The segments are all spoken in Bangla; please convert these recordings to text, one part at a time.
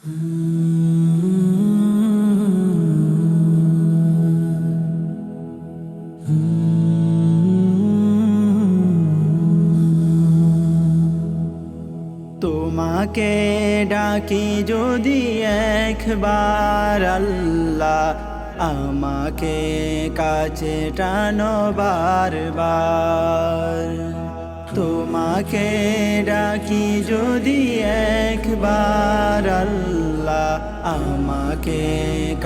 তোমাকে ডাকি যদি একবার আল্লাহ, আমাকে কাছে টানো বারবার। তোমাকে ডাকি যদি একবার আল্লাহ, আমাকে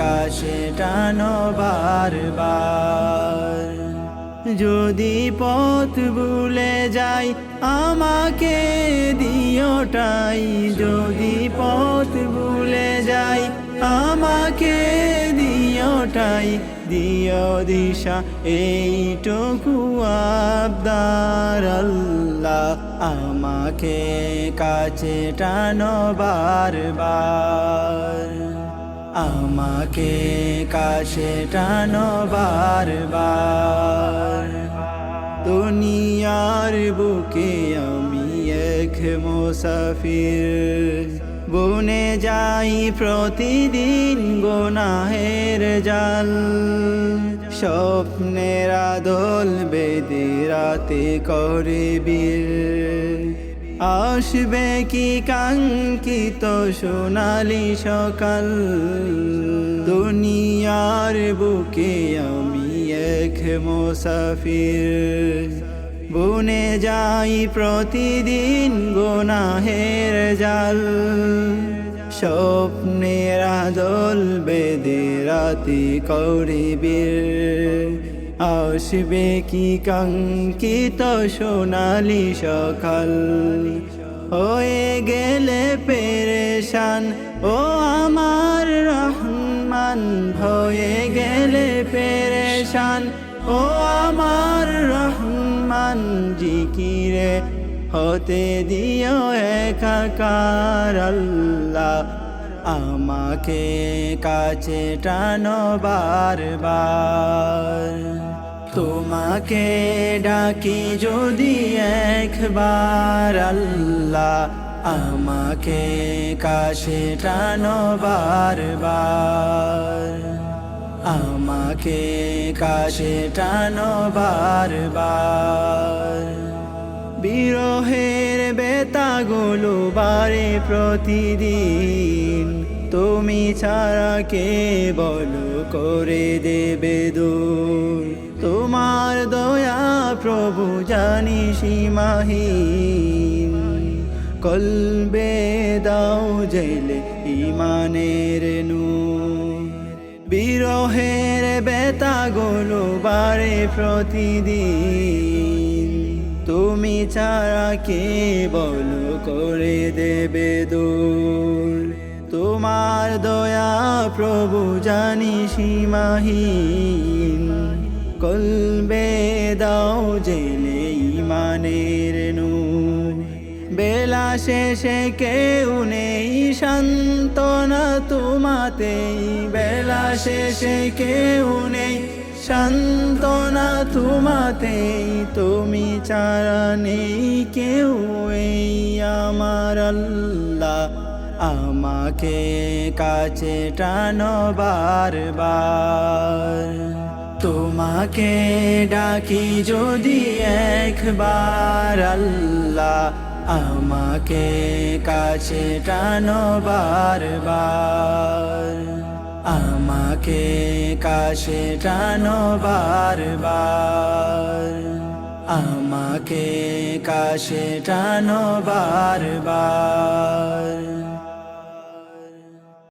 কাছে টানো বারবার। যদি পথ ভুলে যাই আমাকে দিওটাই, যদি পথ ভুলে যাই আমাকে দিওটাই, দিও দিশা এইটুকু আবদার আল্লাহ, আমাকে কাছে টানো বারবার। আমাকে কাছে টানো বারবার। দুনিয়ার বুকে আমি এক মুসাফির, বুনে যাই প্রতিদিন গুনাহের জাল। স্বপ্নের আদল বেঁধে রাতে করে বীর, আসবে কি কাঙ্ক্ষিত সোনালি সকাল। দুনিয়ার বুকে আমি এক মুসাফির, বুনে যাই প্রতিদিন গুনাহের জাল। স্বপ্নের আদল বেঁধে রাতে করে বীর, আসবে কি কাঙ্ক্ষিত সোনালি সকাল। হয়ে গেলে পেরেশান ও আমার রহমান, হয়ে গেলে পেরেশান ও আমার রহমান। জিকিরে হতে দিও একাকার আল্লাহ, আমাকে কাছে টানো বারবার। তোমাকে ডাকি যদি একবার আল্লাহ, আমাকে কাছে টানো বারবার। আমাকে কাছে টানো বারবার। বিরহের বেতাগুলো বারে প্রতিদিন, তুমি ছাড়া কে বলো করে দেবে দূর। তোমার দয়া প্রভু জানি সীমাহীন, কলবে দাও জেলে ইমানের নূর। বিরহের বেতাগুলো বারে প্রতিদিন, তুমি ছাড়া কে বলো করে দেবে দূর। তোমার দয়া প্রভু জানি সীমাহীন, কলবে দাও জেলে ইমানের নূর। বেলা শেষে কেউ নেই সান্ত্বনা তোমাতেই, বেলা শেষে কেউ নেই সান্ত্বনা তোমাতেই। তুমি ছাড়া নেই কেউ এই আমার আল্লাহ, আমাকে কাছে টানো বারবার। তোমাকে ডাকি যদি একবার আল্লাহ, আমাকে কাছে টানো বারবার। আমাকে কাছে টানো বারবার। আমাকে কাছে টানো বারবার।